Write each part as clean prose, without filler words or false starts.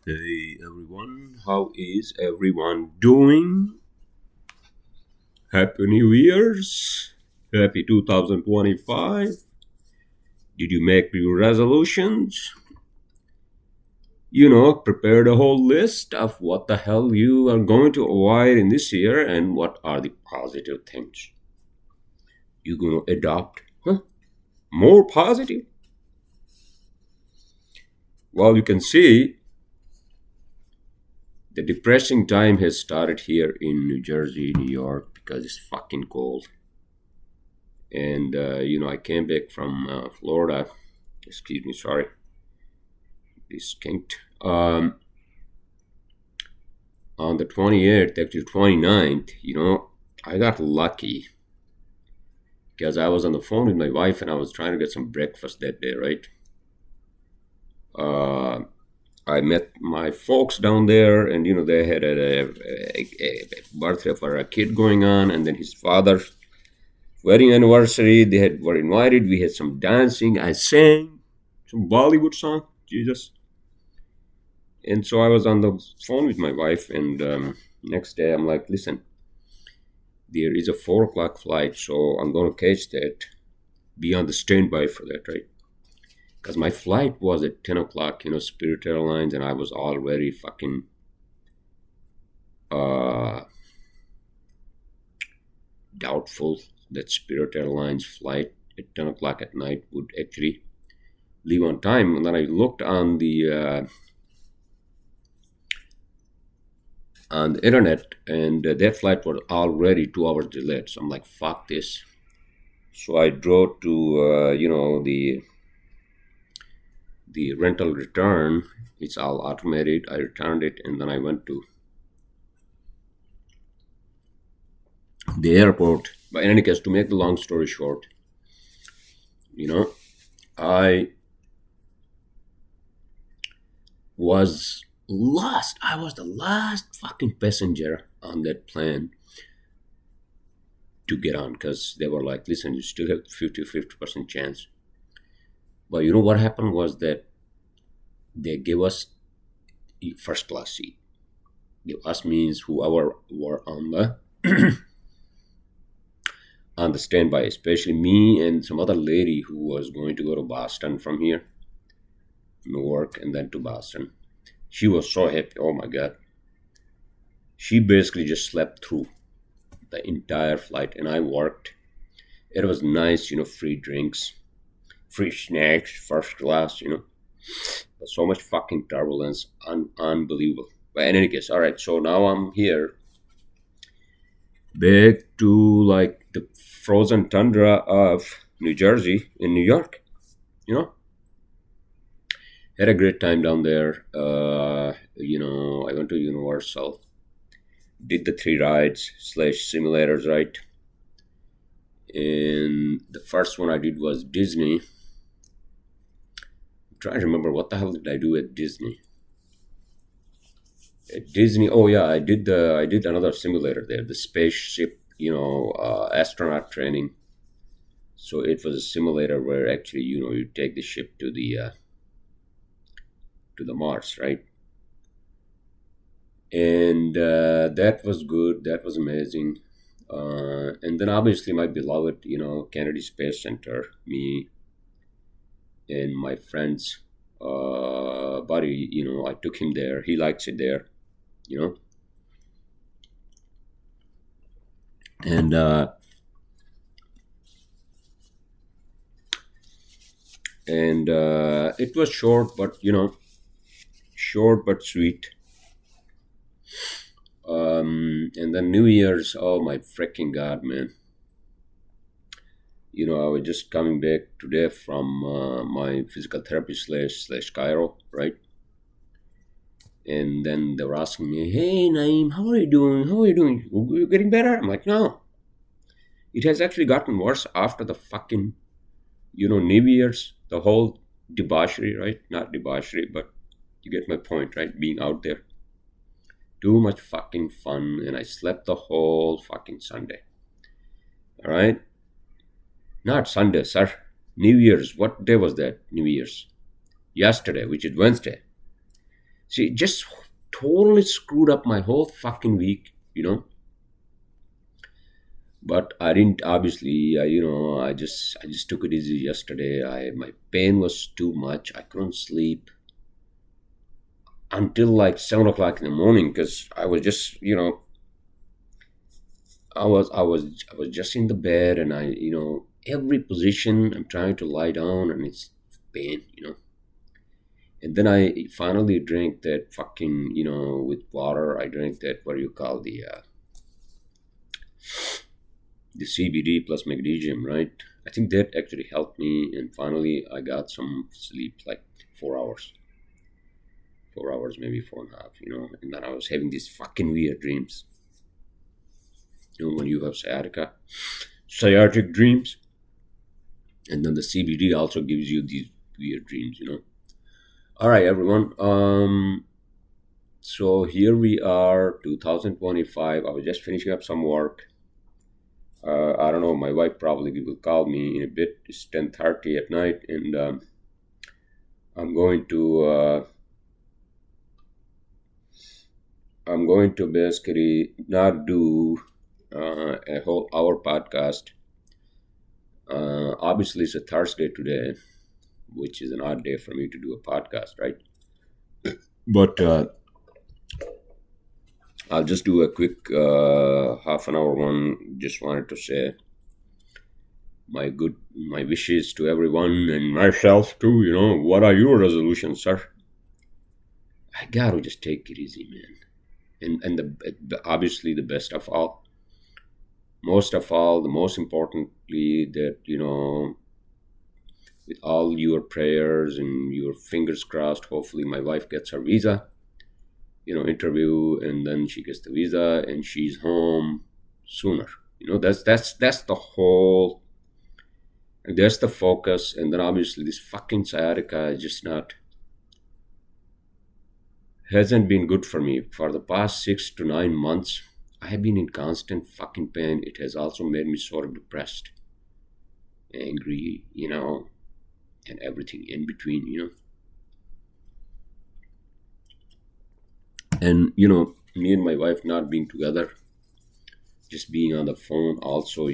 Hey everyone, how is everyone doing? Happy New Year's! Happy 2025! Did you make your resolutions? Prepare the whole list of what the hell you are going to avoid in this year and what are the positive things you're going to adopt. Huh? More positive? Well, you can see the depressing time has started here in New Jersey, New York, because it's fucking cold. And I came back from Florida. Excuse me, sorry, this kinked. On the 28th, actually 29th, I got lucky because I was on the phone with my wife and I was trying to get some breakfast that day, right? uh, I met my folks down there, and they had a birthday for a kid going on, and then his father's wedding anniversary. Were invited. We had some dancing. I sang some Bollywood song, Jesus. And so I was on the phone with my wife, and next day I'm like, listen, there is a 4 o'clock flight, so I'm going to catch that. Be on the standby for that, right? Because my flight was at 10 o'clock, Spirit Airlines, and I was already fucking uh, doubtful that Spirit Airlines flight at 10 o'clock at night would actually leave on time. And then I looked on the internet, and that flight was already 2 hours delayed. So I'm like, fuck this. So I drove to, the rental return. It's all automated. I returned it, and then I went to the airport. But in any case, to make the long story short, I was lost. I was the last fucking passenger on that plane to get on, because they were like, listen, you still have 50% chance. But you know what happened was that they gave us a first class seat. Give us means whoever were on the on the standby, especially me and some other lady who was going to go to Boston from here, Newark, and then to Boston. She was so happy. Oh my god. She basically just slept through the entire flight, and I worked. It was nice, free drinks, free snacks, first class, But so much fucking turbulence, unbelievable. But in any case, all right. So now I'm here, back to like the frozen tundra of New Jersey in New York. You know, had a great time down there. I went to Universal, did the 3 rides slash simulators, right? And the first one I did was Disney. I'm trying to remember what the hell did I do at Disney. At Disney, oh yeah, I did another simulator there, the spaceship, astronaut training. So it was a simulator where actually, you take the ship to the Mars, right? And that was good. That was amazing. And then obviously my beloved, Kennedy Space Center, me and my friend's buddy, I took him there. He likes it there, you know. And it was short, but short but sweet. And then New Year's, oh my freaking god, man! I was just coming back today from my physical therapy slash Cairo, right? And then they were asking me, "Hey, Naeem, how are you doing? How are you doing? You getting better?" I'm like, "No, it has actually gotten worse after the fucking, New Year's, the whole debauchery, right? Not debauchery, but you get my point, right? Being out there, too much fucking fun, and I slept the whole fucking Sunday. All right, not Sunday, sir. New Year's. What day was that? New Year's. Yesterday, which is Wednesday. See, it just totally screwed up my whole fucking week. But I didn't obviously. I just took it easy yesterday. My pain was too much. I couldn't sleep until like 7 o'clock in the morning because I was just I was just in the bed, and every position I'm trying to lie down and it's pain. And then I finally drank that fucking with water. I drank that what do you call the CBD plus magnesium, right? I think that actually helped me, and finally I got some sleep, like 4 hours, 4 hours, maybe four and a half. And then I was having these fucking weird dreams. When you have sciatic dreams, and then the CBD also gives you these weird dreams. All right, everyone. So here we are, 2025. I was just finishing up some work. I don't know. My wife probably will call me in a bit. It's 10:30 at night, and I'm going to basically not do a whole hour podcast. Obviously, it's a Thursday today, which is an odd day for me to do a podcast, right? But I'll just do a quick half an hour one. Just wanted to say my wishes to everyone and myself too. What are your resolutions, sir? I gotta just take it easy, man. And obviously the best of all, most of all, the most importantly, that with all your prayers and your fingers crossed, hopefully my wife gets her visa, interview, and then she gets the visa and she's home sooner. That's the whole. That's the focus, and then obviously this fucking sciatica is just not hasn't been good for me for the past 6 to 9 months. I have been in constant fucking pain. It has also made me sort of depressed, angry, and everything in between. And me and my wife not being together, just being on the phone also,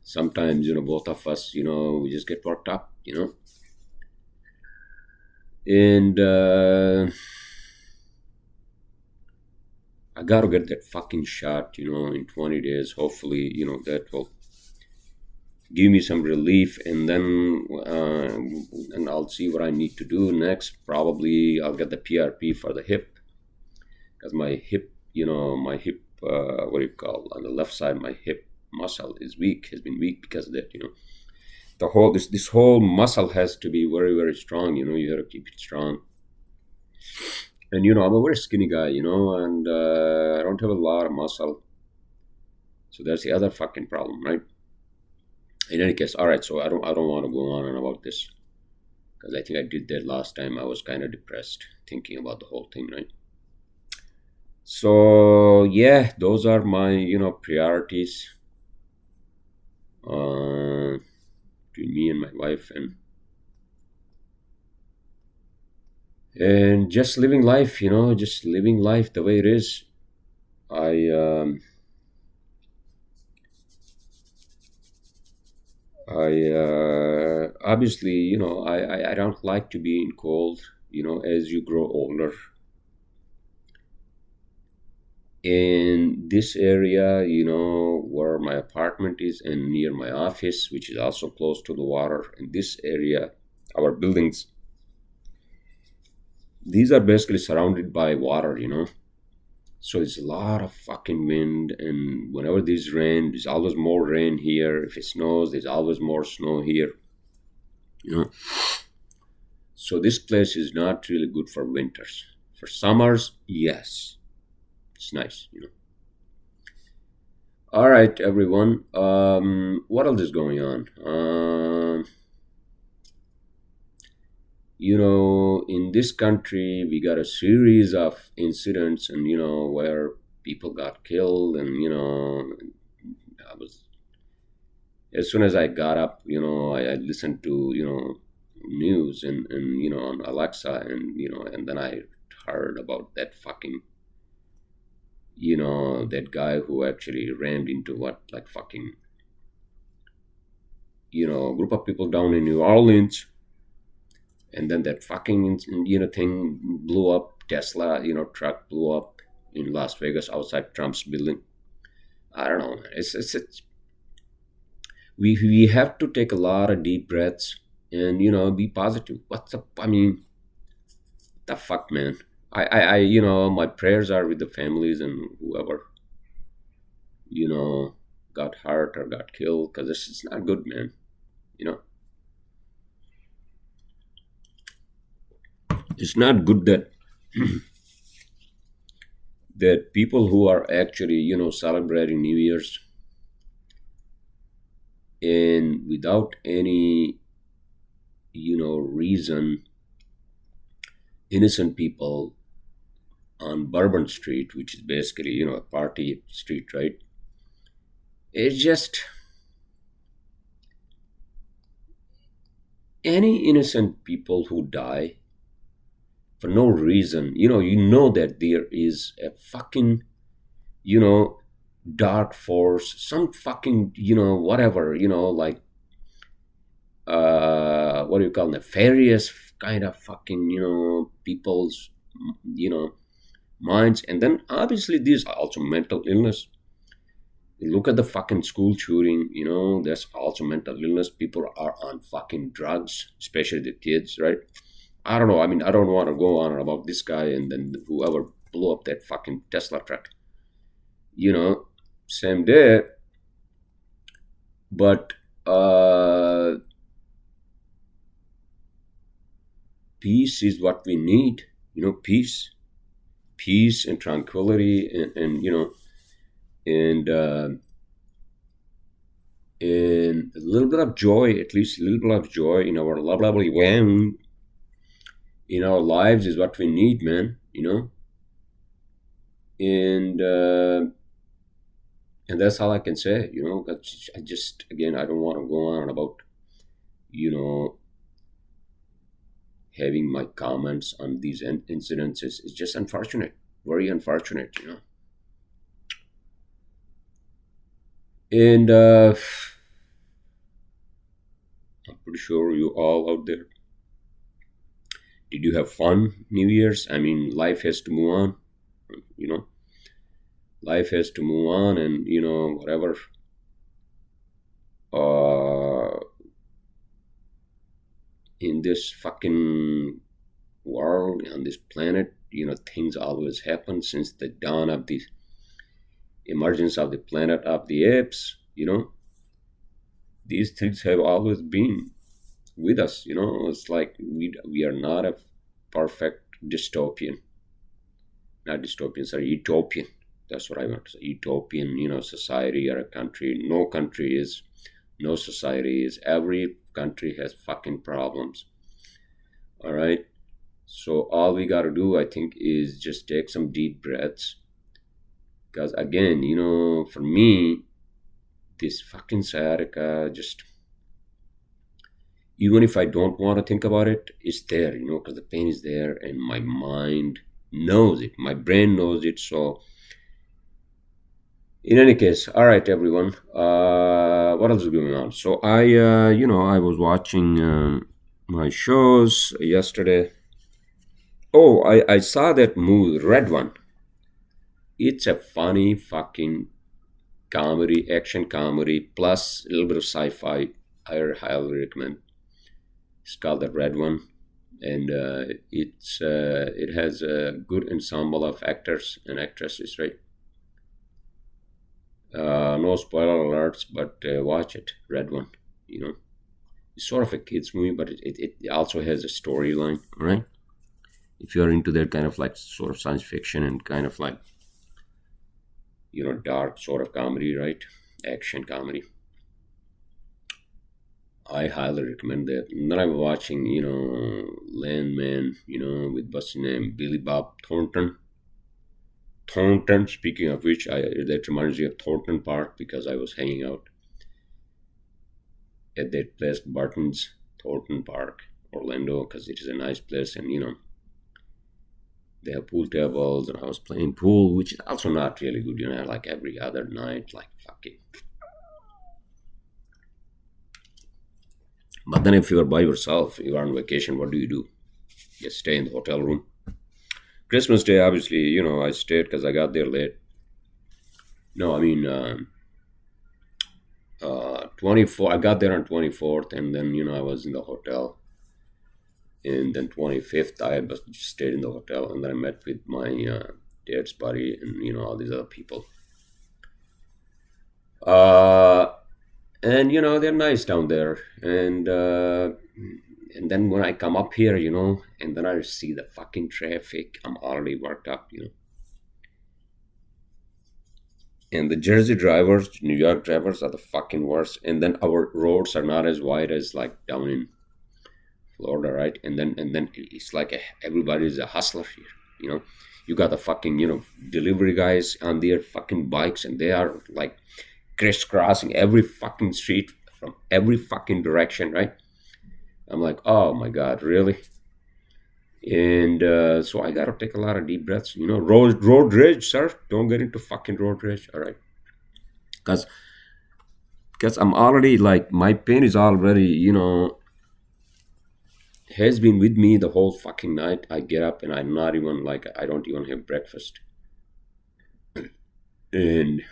sometimes, both of us, we just get worked up. And I gotta get that fucking shot, in 20 days. Hopefully, that will give me some relief, and then and I'll see what I need to do next. Probably I'll get the PRP for the hip, because my hip, what do you call, on the left side, my hip muscle is weak, has been weak because of that. The whole this whole muscle has to be very, very strong. You have to keep it strong. And I'm a very skinny guy, and I don't have a lot of muscle, so that's the other fucking problem, right? In any case, all right. So I don't want to go on and about this, because I think I did that last time. I was kind of depressed thinking about the whole thing, right? So yeah, those are my priorities between me and my wife, and just living life, just living life the way it is. I obviously, I don't like to be in cold. As you grow older, in this area, where my apartment is and near my office, which is also close to the water, in this area, our buildings, these are basically surrounded by water. So it's a lot of fucking wind, and whenever there's rain, there's always more rain here. If it snows, there's always more snow here. So this place is not really good for winters. For summers, yes, it's nice. All right, everyone. What else is going on? In this country, we got a series of incidents, and where people got killed, and I was as soon as I got up, I listened to news and on Alexa, and and then I heard about that fucking that guy who actually rammed into what, like, fucking group of people down in New Orleans, and then that fucking thing blew up. Tesla truck blew up in Las Vegas outside Trump's building. I don't know, man. It's we have to take a lot of deep breaths and be positive. What's up? I mean, the fuck, man. My prayers are with the families and whoever you know got hurt or got killed, because this is not good, man. you know it's not good that people who are actually celebrating New Year's, and without any reason, innocent people on Bourbon Street, which is basically a party street, right? It's just any innocent people who die for no reason. That there is a fucking you know dark force, some fucking whatever, like what do you call, nefarious kind of fucking people's you know minds. And then obviously there's also mental illness. You look at the fucking school shooting, there's also mental illness. People are on fucking drugs, especially the kids, right? I don't know. I mean, I don't want to go on about this guy and then whoever blew up that fucking Tesla truck, you know, same day. But peace is what we need, peace and tranquility, and a little bit of joy, at least a little bit of joy in our lovely when in our lives is what we need, man. And and that's all I can say. I just, again, I don't want to go on about you know having my comments on these incidents. Is just unfortunate, very unfortunate. And I'm pretty sure you all out there, did you have fun New Year's? I mean, life has to move on. You know, life has to move on, and whatever. Uh, in this fucking world, on this planet, things always happen since the dawn of the emergence of the planet of the apes. These things have always been with us. It's like we are not a perfect dystopian, not dystopian, sorry, utopian. That's what I want to say. Utopian, society or a country. No country is, no society is. Every country has fucking problems. All right. So all we got to do, I think, is just take some deep breaths. Because again, for me, this fucking sciatica, just, even if I don't want to think about it, it's there, because the pain is there and my mind knows it. My brain knows it. So in any case, all right, everyone. What else is going on? So I was watching my shows yesterday. Oh, I saw that movie, Red One. It's a funny fucking comedy, action comedy, plus a little bit of sci-fi. I highly recommend. It's called The Red One, and it has a good ensemble of actors and actresses, right? No spoiler alerts, but watch it, Red One. It's sort of a kids movie, but it also has a storyline, right? If you're into that kind of like sort of science fiction and kind of like dark sort of comedy, right? Action comedy. I highly recommend that. And then I'm watching, Landman, with what's his name, Billy Bob Thornton. Thornton, speaking of which, that reminds me of Thornton Park, because I was hanging out at that place, Barton's Thornton Park, Orlando because it is a nice place, and they have pool tables, and I was playing pool, which is also not really good, like every other night, like fuck it. But then if you are by yourself, you are on vacation, what do? You stay in the hotel room. Christmas Day, obviously, I stayed because I got there late. No, I mean, 24. I got there on 24th, and then I was in the hotel, and then 25th I just stayed in the hotel, and then I met with my dad's buddy and all these other people. Uh, and they're nice down there, and then when I come up here, and then I see the fucking traffic, I'm already worked up, and the Jersey drivers, New York drivers are the fucking worst. And then our roads are not as wide as like down in Florida, right? And then it's like everybody's a hustler here. You got the fucking delivery guys on their fucking bikes, and they are like crisscrossing every fucking street from every fucking direction, right? I'm like, oh my god, really? And so I gotta take a lot of deep breaths. Road rage, sir. Don't get into fucking road rage, all right? Because I'm already like my pain is already has been with me the whole fucking night. I get up and I'm not even like I don't even have breakfast, and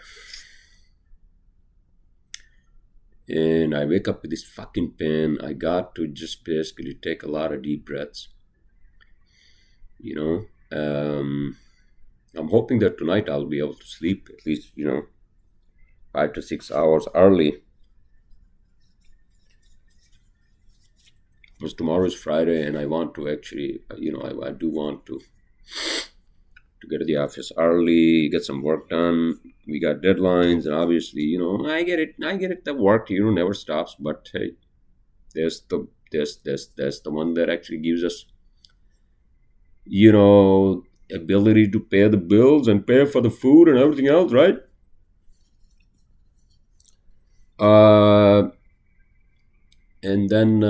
I wake up with this fucking pain. I got to just basically take a lot of deep breaths. You know, I'm hoping that tonight I'll be able to sleep at least 5 to 6 hours early. Because tomorrow is Friday, and I want to actually, I do want to get to the office early, get some work done. We got deadlines, and obviously, I get it. I get it. The work, never stops. But hey, there's the one that actually gives us, ability to pay the bills and pay for the food and everything else, right? And then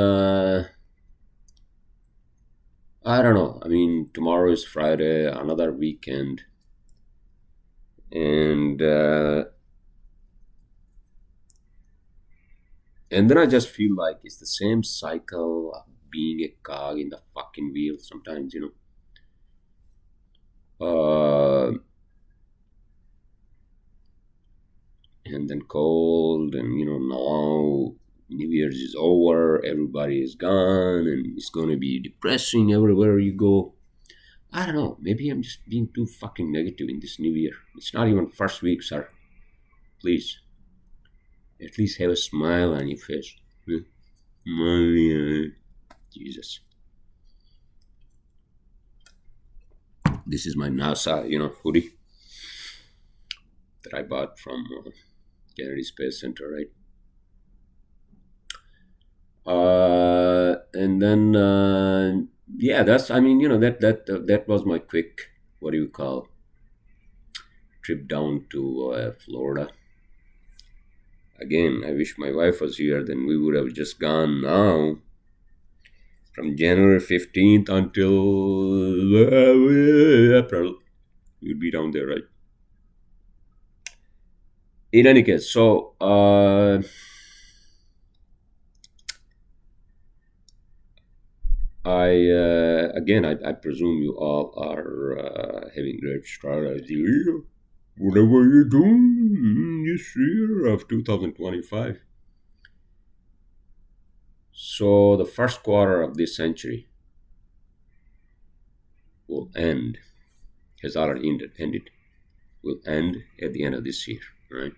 I don't know. I mean, tomorrow is Friday, another weekend, and and then I just feel like it's the same cycle of being a cog in the fucking wheel. Sometimes, uh, and then cold, and now New Year's is over, everybody is gone, and it's gonna be depressing everywhere you go. I don't know. Maybe I'm just being too fucking negative in this New Year. It's not even first week, sir. Please, at least have a smile on your face. Jesus. This is my NASA, hoodie that I bought from Kennedy Space Center, right? And then yeah, that's I mean that was my quick, what do you call, trip down to Florida. Again, I wish my wife was here, then we would have just gone now from January 15th until April. We'd be down there, right? In any case, so I presume you all are having great start of the year. Whatever you're doing this year of 2025. So the first quarter of this century will end, has already ended, will end at the end of this year, right?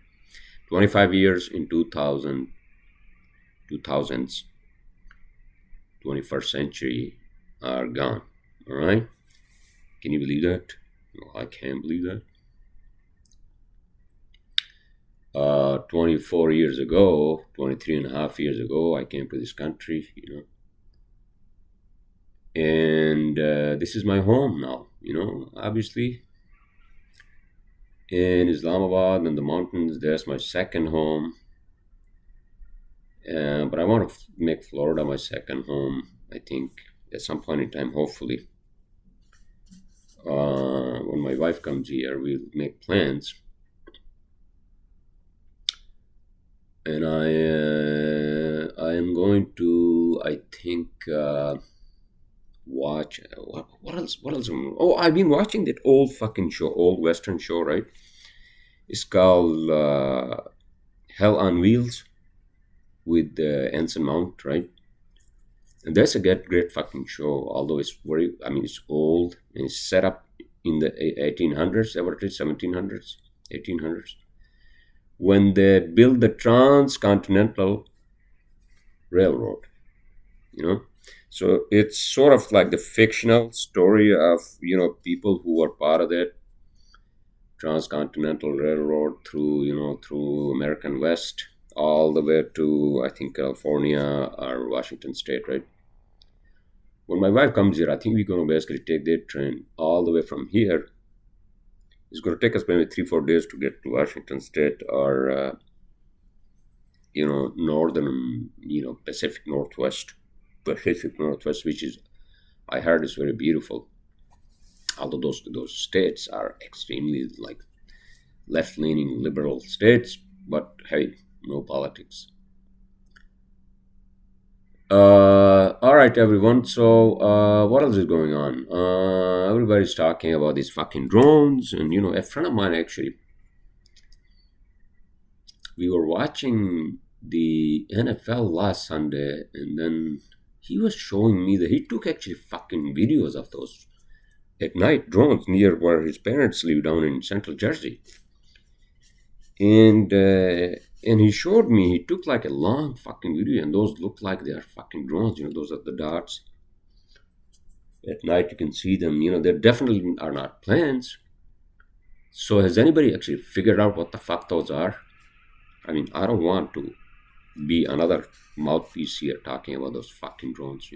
25 years in 2000s, 21st century are gone, all right? Can you believe that? No, I can't believe that. 24 years ago, 23 and a half years ago, I came to this country, and this is my home now, obviously. In Islamabad and the mountains, that's my second home. But I want to make Florida my second home. I think at some point in time, hopefully, when my wife comes here, we'll make plans. And I am going to, I think, watch what else? What else? Oh, I've been watching that old fucking show, old Western show, right? It's called Hell on Wheels with Anson Mount, right? And that's a great fucking show. Although it's very, I mean, it's old and it's set up in the 1800s, ever it is 1700s, 1800s, when they built the transcontinental railroad. You know, so it's sort of like the fictional story of people who were part of that transcontinental railroad through through American West all the way to I think California or Washington State, right? When my wife comes here, I think we're going to basically take that train all the way from here. It's going to take us maybe 3 4 days to get to Washington State or northern Pacific Northwest, which is I heard is very beautiful. Although those states are extremely like left leaning liberal states, but hey, no politics. All right, everyone. So, what else is going on? Everybody's talking about these fucking drones, and a friend of mine actually, we were watching the NFL last Sunday, and then he was showing me that he took actually fucking videos of those at night drones near where his parents live down in Central Jersey, and he showed me he took like a long fucking video, and those look like they are fucking drones. Those are the dots. At night you can see them. They definitely are not planes. So has anybody actually figured out what the fuck those are? I mean, I don't want to be another mouthpiece here talking about those fucking drones.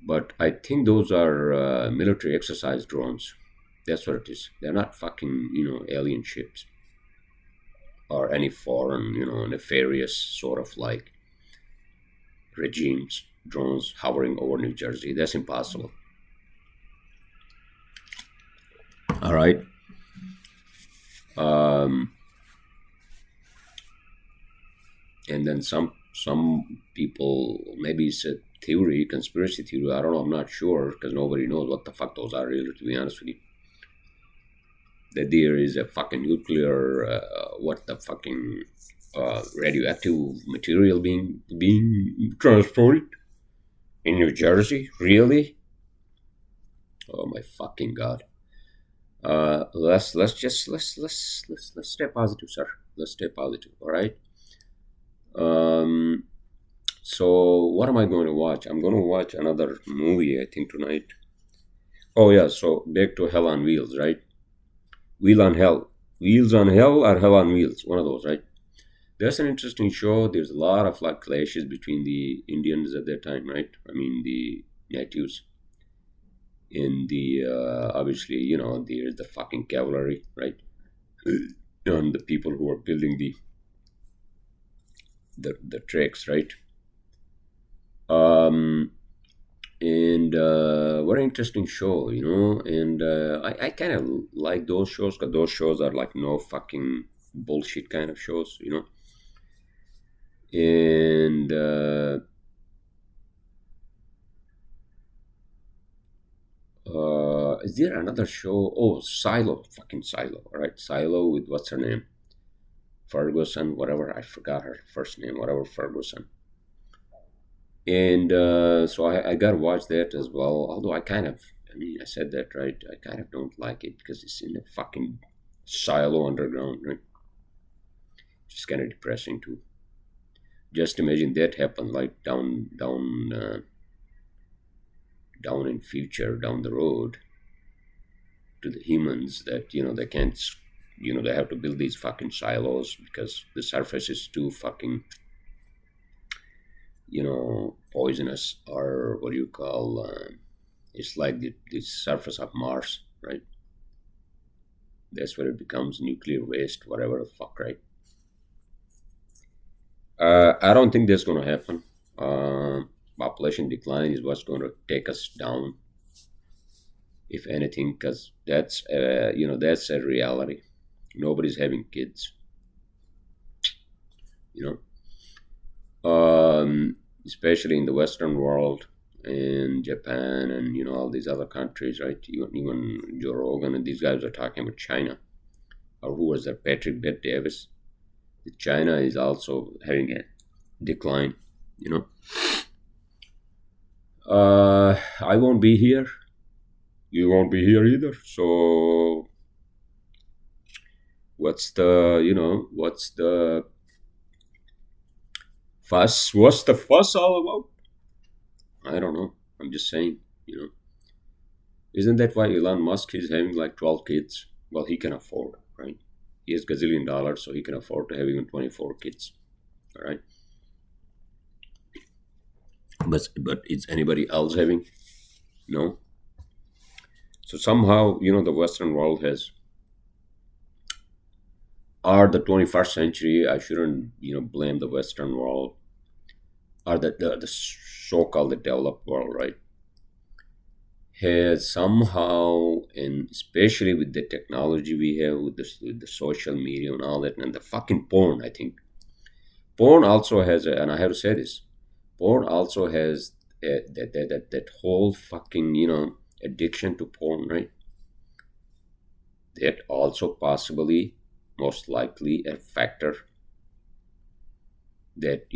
But I think those are military exercise drones. That's what it is. They're not fucking, alien ships or any foreign, nefarious sort of like regimes, drones hovering over New Jersey. That's impossible. All right. And then some people, maybe it's a theory, conspiracy theory. I don't know. I'm not sure because nobody knows what the fuck those are really. To be honest with you, that there is a fucking nuclear, what the fucking radioactive material being transported in New Jersey. Really? Oh my fucking god. Let's stay positive, sir. Let's stay positive. All right. So what am I going to watch? I'm going to watch another movie, I think, tonight. Oh yeah, so back to Hell on Wheels, right? Wheel on Hell. Wheels on Hell or Hell on Wheels, one of those, right? That's an interesting show. There's a lot of like clashes between the Indians at that time, right? I mean the natives. In the obviously, there's the fucking cavalry, right? And the people who are building the tracks, right? And very interesting show, and I kind of like those shows because those shows are like no fucking bullshit kind of shows, and is there another show? Oh, Silo, fucking Silo, all right? Silo with what's her name? Ferguson, whatever, I forgot her first name, whatever, Ferguson. And so I gotta watch that as well. Although I said that right. I kind of don't like it because it's in a fucking silo underground, right? It's kind of depressing too. Just imagine that happen like down in future, down the road, to the humans that they can't, they have to build these fucking silos because the surface is too fucking poisonous, or what do you call it's like the surface of Mars, right? That's where it becomes nuclear waste, whatever the fuck, right? I don't think that's going to happen. Uh, Population decline is what's going to take us down, if anything, because that's a reality. Nobody's having kids, you especially in the Western world and Japan and all these other countries, right? Even Joe Rogan and these guys are talking about China, or who was that? Patrick Bet Davis. China is also having a decline. You know, I won't be here. You won't be here either. So what's the fuss? What's the fuss all about? I don't know. I'm just saying. You know, isn't that why Elon Musk is having like 12 kids? Well, he can afford, right? He has gazillion dollars, so he can afford to have even 24 kids. All right. But is anybody else having? No. So somehow, the Western world has, or the 21st century, I shouldn't, blame the Western world, or the so-called the developed world, right? Has somehow, and especially with the technology we have, with the social media and all that, and the fucking porn, I think. Porn also has, and I have to say this, porn also has that whole fucking, addiction to porn, right? That also possibly, most likely, a factor that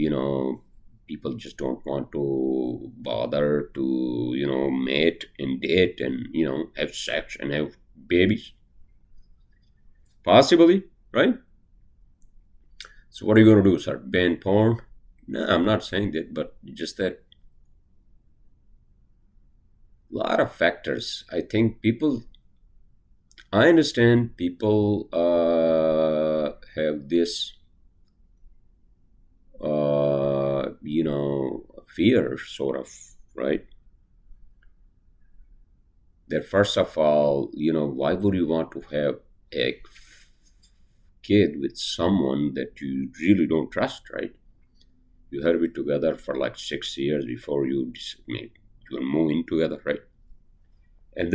people just don't want to bother to mate and date and have sex and have babies, possibly, right? So what are you going to do, start ban porn? No, I'm not saying that, but just that a lot of factors. I think people, I understand people have this fear, sort of, right? That first of all, why would you want to have a kid with someone that you really don't trust, right? You have to be together for like 6 years before you move in together, right? And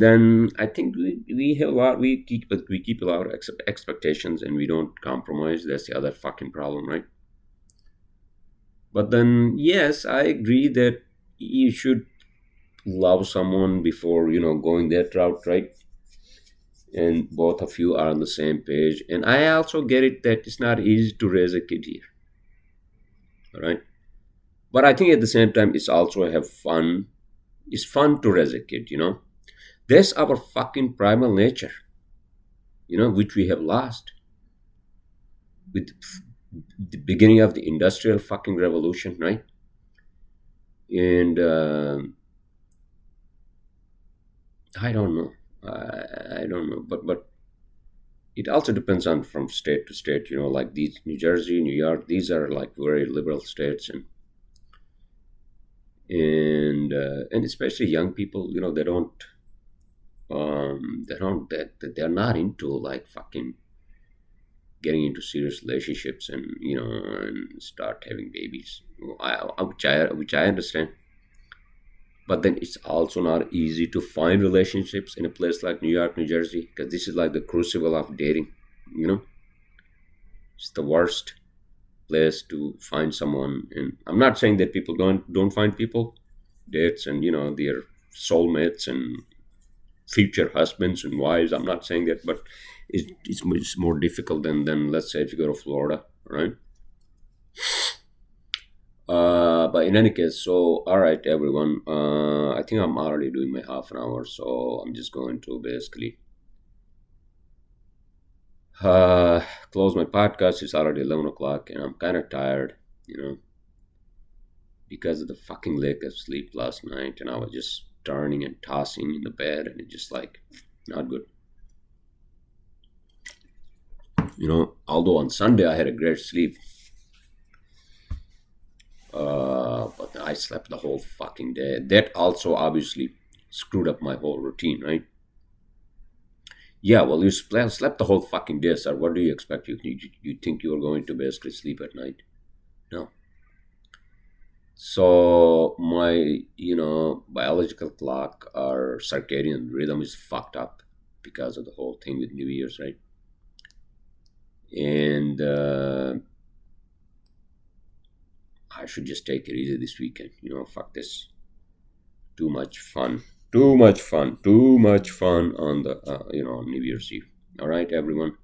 then I think we have a lot, we keep a lot of expectations, and we don't compromise. That's the other fucking problem, right? But then, yes, I agree that you should love someone before going that route, right? And both of you are on the same page. And I also get it that it's not easy to raise a kid here, all right? But I think at the same time, it's also have fun. It's fun to raise a kid, That's our fucking primal nature, which we have lost with the beginning of the industrial fucking revolution, right? And I don't know. I don't know, but it also depends on from state to state. Like these New Jersey, New York, these are like very liberal states, and especially young people. They're not into like fucking getting into serious relationships and start having babies. Which I understand. But then it's also not easy to find relationships in a place like New York, New Jersey, because this is like the crucible of dating. You know, it's the worst place to find someone. And I'm not saying that people don't find people, dates, and their soulmates and future husbands and wives. I'm not saying that, but it's more difficult than let's say if you go to Florida, right? But in any case, so all right, everyone. I think I'm already doing my half an hour, so I'm just going to basically uh, close my podcast. It's already 11 o'clock, and I'm kind of tired, because of the fucking lack of sleep last night, and I was just turning and tossing in the bed, and it's just like not good. Although on Sunday I had a great sleep, but I slept the whole fucking day. That also obviously screwed up my whole routine, right? Yeah, well, you slept the whole fucking day, sir. What do you expect? You think you are going to basically sleep at night? No. So my, biological clock or circadian rhythm is fucked up because of the whole thing with New Year's, right? And I should just take it easy this weekend. Fuck this. Too much fun. Too much fun. Too much fun on the on New Year's Eve. All right, everyone.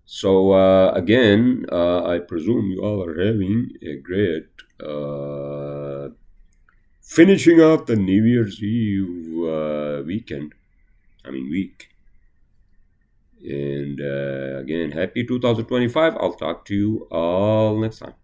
So again, I presume you all are having a great finishing up the New Year's Eve weekend. I mean week. And again, happy 2025. I'll talk to you all next time.